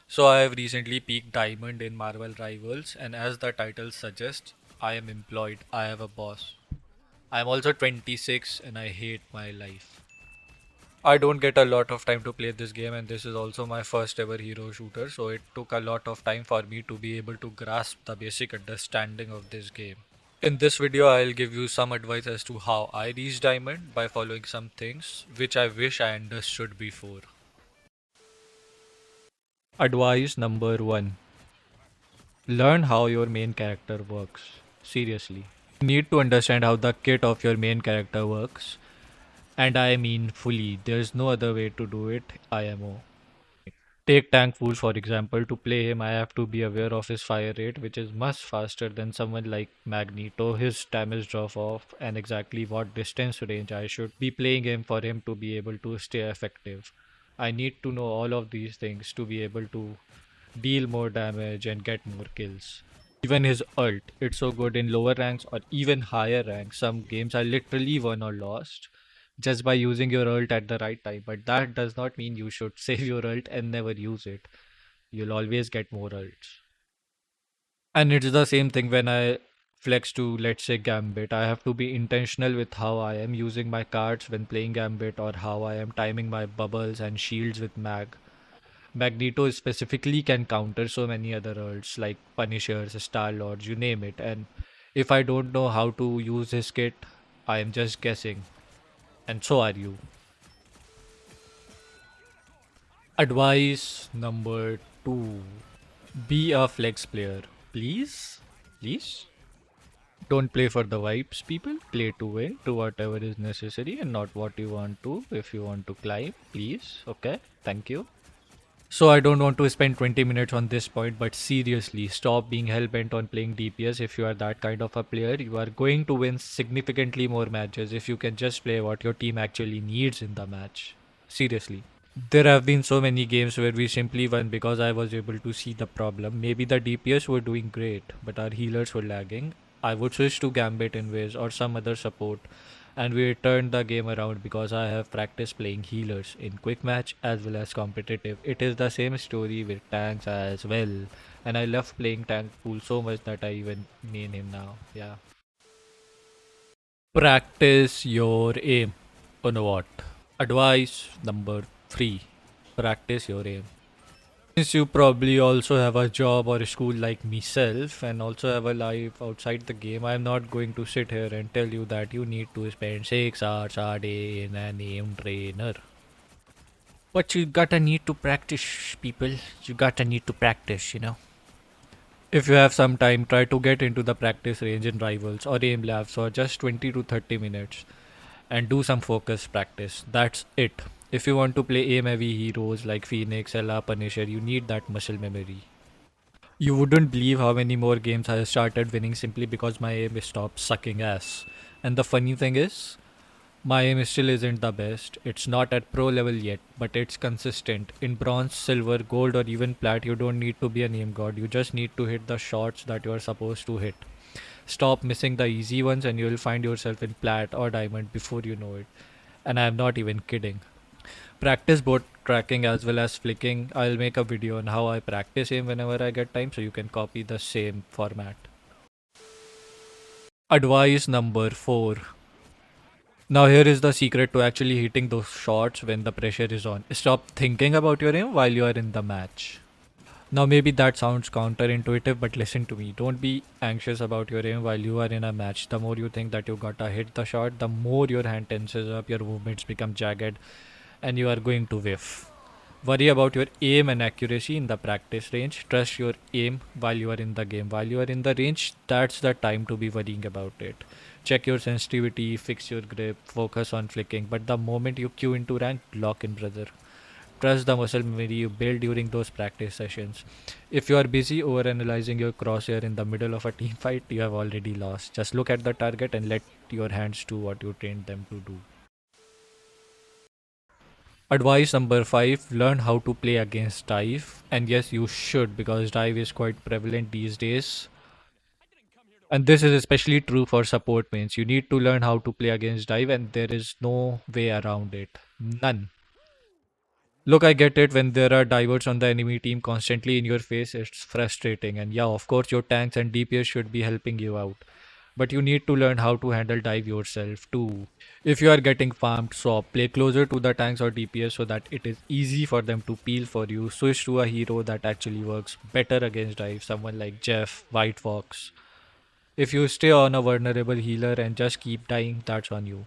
So I have recently peaked Diamond in Marvel Rivals, and as the title suggests, I am employed. I have a boss. I am also 26 and I hate my life. I don't get a lot of time to play this game, and this is also my first ever hero shooter, so it took a lot of time for me to be able to grasp the basic understanding of this game. In this video, I'll give you some advice as to how I reached Diamond by following some things which I wish I understood before. Advice number 1: learn how your main character works. Seriously. You need to understand how the kit of your main character works. And I mean fully. There's no other way to do it, IMO. Take Tank Fool for example. To play him, I have to be aware of his fire rate, which is much faster than someone like Magneto, his damage drop off, and exactly what distance range I should be playing him for him to be able to stay effective. I need to know all of these things to be able to deal more damage and get more kills. Even his ult, it's so good in lower ranks or even higher ranks. Some games are literally won or lost just by using your ult at the right time. But that does not mean you should save your ult and never use it. You'll always get more ults. And it's the same thing when I flex to, let's say, Gambit. I have to be intentional with how I am using my cards when playing Gambit, or how I am timing my bubbles and shields with Magneto specifically can counter so many other ults like Punishers, Star Lords, you name it. And if I don't know how to use his kit, I am just guessing. And so are you. Advice number 2: be a flex player. Please? Please? Don't play for the vibes, people. Play to win, to whatever is necessary, and not what you want to. If you want to climb, please. Okay? Thank you. So I don't want to spend 20 minutes on this point, but seriously, stop being hell-bent on playing DPS. If you are that kind of a player, you are going to win significantly more matches if you can just play what your team actually needs in the match. Seriously. There have been so many games where we simply won because I was able to see the problem. Maybe the DPS were doing great, but our healers were lagging. I would switch to Gambit Invis or some other support, and we turned the game around because I have practiced playing healers in quick match as well as competitive. It is the same story with tanks as well, and I love playing tank pool so much that I even main him now. Yeah. Practice your aim. On what? Advice number 3: practice your aim. Since you probably also have a job or a school like myself and also have a life outside the game, I'm not going to sit here and tell you that you need to spend 6 hours a day in an aim trainer. But you gotta need to practice, people. You gotta need to practice. If you have some time, try to get into the practice range in rivals or aim labs for just 20 to 30 minutes and do some focus practice. That's it. If you want to play aim heavy heroes like Phoenix, Ella, Punisher, you need that muscle memory. You wouldn't believe how many more games I started winning simply because my aim stopped sucking ass. And the funny thing is, my aim still isn't the best. It's not at pro level yet, but it's consistent. In bronze, silver, gold, or even plat, you don't need to be an aim god. You just need to hit the shots that you are supposed to hit. Stop missing the easy ones, and you'll find yourself in plat or diamond before you know it. And I'm not even kidding. Practice both tracking as well as flicking. I'll make a video on how I practice aim whenever I get time, so you can copy the same format. Advice number 4: now here is the secret to actually hitting those shots when the pressure is on. Stop thinking about your aim while you are in the match. Now maybe that sounds counterintuitive, but listen to me. Don't be anxious about your aim while you are in a match. The more you think that you gotta hit the shot, the more your hand tenses up, your movements become jagged, and you are going to whiff. Worry about your aim and accuracy in the practice range. Trust your aim while you are in the game. While you are in the range, that's the time to be worrying about it. Check your sensitivity, fix your grip, focus on flicking. But the moment you queue into rank, lock in, brother. Trust the muscle memory you build during those practice sessions. If you are busy overanalyzing your crosshair in the middle of a team fight, you have already lost. Just look at the target and let your hands do what you trained them to do. Advice number 5: learn how to play against dive. And yes, you should, because dive is quite prevalent these days. And this is especially true for support mains. You need to learn how to play against dive, and there is no way around it. None. Look, I get it when there are diverts on the enemy team constantly in your face, it's frustrating. And yeah, of course, your tanks and DPS should be helping you out. But you need to learn how to handle dive yourself too. If you are getting farmed, swap, play closer to the tanks or DPS so that it is easy for them to peel for you. Switch to a hero that actually works better against dive, someone like Jeff, White Fox. If you stay on a vulnerable healer and just keep dying, that's on you.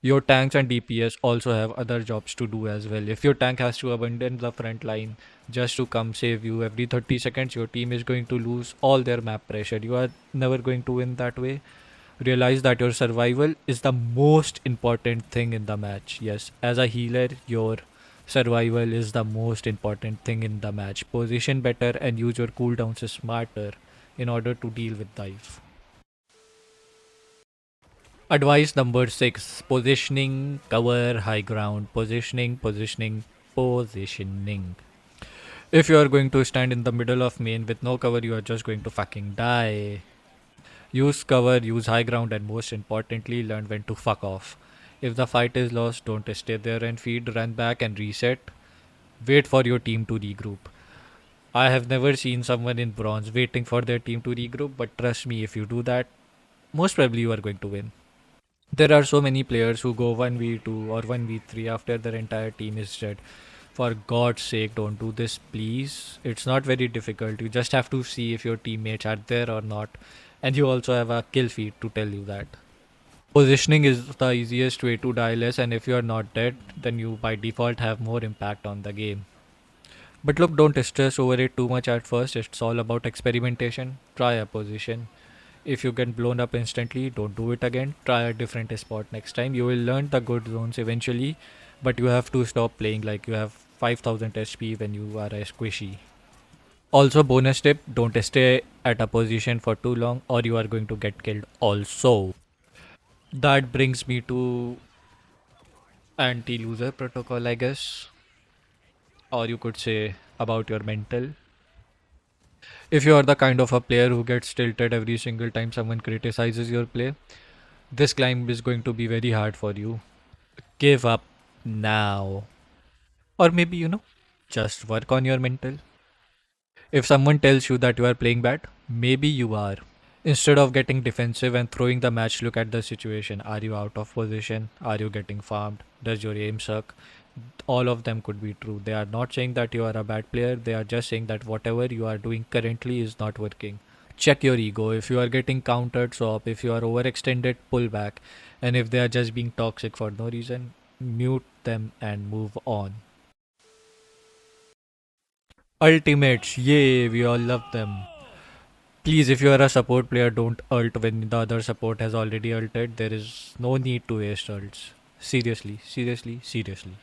Your tanks and DPS also have other jobs to do as well. If your tank has to abandon the front line just to come save you every 30 seconds, your team is going to lose all their map pressure. You are never going to win that way. Realize that your survival is the most important thing in the match. Yes, as a healer, your survival is the most important thing in the match. Position better and use your cooldowns smarter in order to deal with dive. Advice number 6: positioning, cover, high ground, positioning. If you are going to stand in the middle of main with no cover, you are just going to fucking die. Use cover, use high ground, and most importantly, learn when to fuck off. If the fight is lost, don't stay there and feed, run back and reset. Wait for your team to regroup. I have never seen someone in bronze waiting for their team to regroup, but trust me, if you do that, most probably you are going to win. There are so many players who go 1v2 or 1v3 after their entire team is dead. For God's sake, don't do this, please. It's not very difficult. You just have to see if your teammates are there or not. And you also have a kill feed to tell you that. Positioning is the easiest way to die less, and if you are not dead, then you by default have more impact on the game. But look, don't stress over it too much at first. It's all about experimentation. Try a position. If you get blown up instantly, don't do it again. Try a different spot next time. You will learn the good zones eventually, but you have to stop playing like you have 5000 HP when you are a squishy. Also, bonus tip: don't stay at a position for too long or you are going to get killed. Also, that brings me to anti loser protocol, I guess, or you could say about your mental. If you are the kind of a player who gets tilted every single time someone criticizes your play, this climb is going to be very hard for you. Give up now. Or maybe, just work on your mental. If someone tells you that you are playing bad, maybe you are. Instead of getting defensive and throwing the match, look at the situation. Are you out of position? Are you getting farmed? Does your aim suck? All of them could be true. They are not saying that you are a bad player, they are just saying that whatever you are doing currently is not working. Check your ego. If you are getting countered, swap. If you are overextended, pull back. And if they are just being toxic for no reason, mute them and move on. Ultimates, yay, we all love them. Please, if you are a support player, don't ult when the other support has already ulted. There is no need to waste ults. Seriously, seriously, seriously.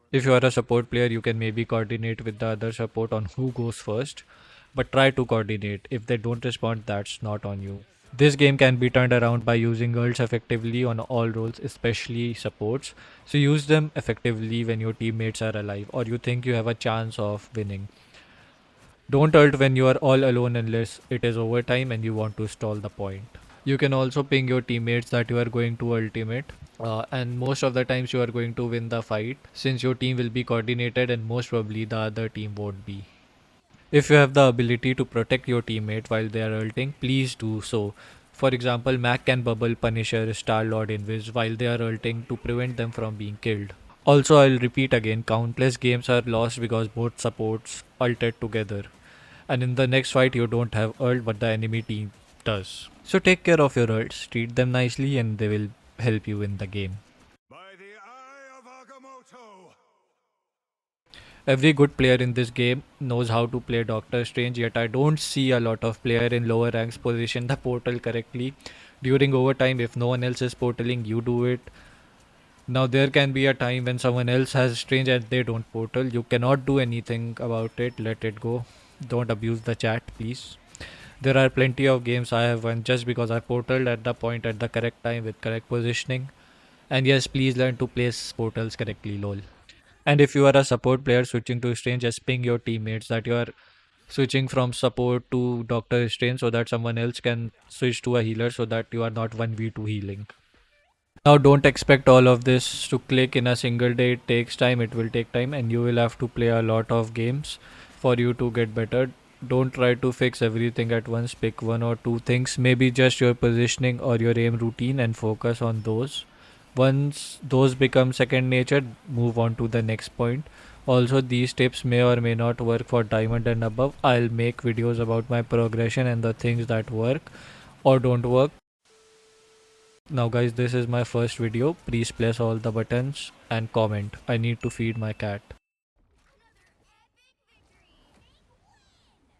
If you are a support player, you can maybe coordinate with the other support on who goes first, but try to coordinate. If they don't respond, that's not on you. This game can be turned around by using ults effectively on all roles, especially supports. So use them effectively when your teammates are alive or you think you have a chance of winning. Don't ult when you are all alone unless it is overtime and you want to stall the point. You can also ping your teammates that you are going to ultimate, and most of the times you are going to win the fight since your team will be coordinated and most probably the other team won't be. If you have the ability to protect your teammate while they are ulting, please do so. For example, Mac can bubble Punisher, Star-Lord, Invis while they are ulting to prevent them from being killed. Also, I'll repeat again, countless games are lost because both supports ulted together. And in the next fight, you don't have ult, but the enemy team does. So take care of your ults, treat them nicely, and they will help you in the game. By the eye of Agamotto. Every good player in this game knows how to play Doctor Strange, yet I don't see a lot of player in lower ranks position the portal correctly. During overtime, if no one else is portaling, you do it. Now there can be a time when someone else has Strange and they don't portal. You cannot do anything about it, let it go. Don't abuse the chat, please. There are plenty of games I have won just because I portaled at the point at the correct time with correct positioning. And yes, please learn to place portals correctly, lol. And if you are a support player switching to Strange, just ping your teammates that you are switching from support to Doctor Strange so that someone else can switch to a healer so that you are not 1v2 healing. Now, don't expect all of this to click in a single day. It takes time, it will take time, and you will have to play a lot of games for you to get better. Don't try to fix everything at once. Pick one or two things, maybe just your positioning or your aim routine, and focus on those. Once those become second nature, move on to the next point. Also, these tips may or may not work for diamond and above. I'll make videos about my progression and the things that work or don't work. Now guys, this is my first video. Please press all the buttons and comment. I need to feed my cat.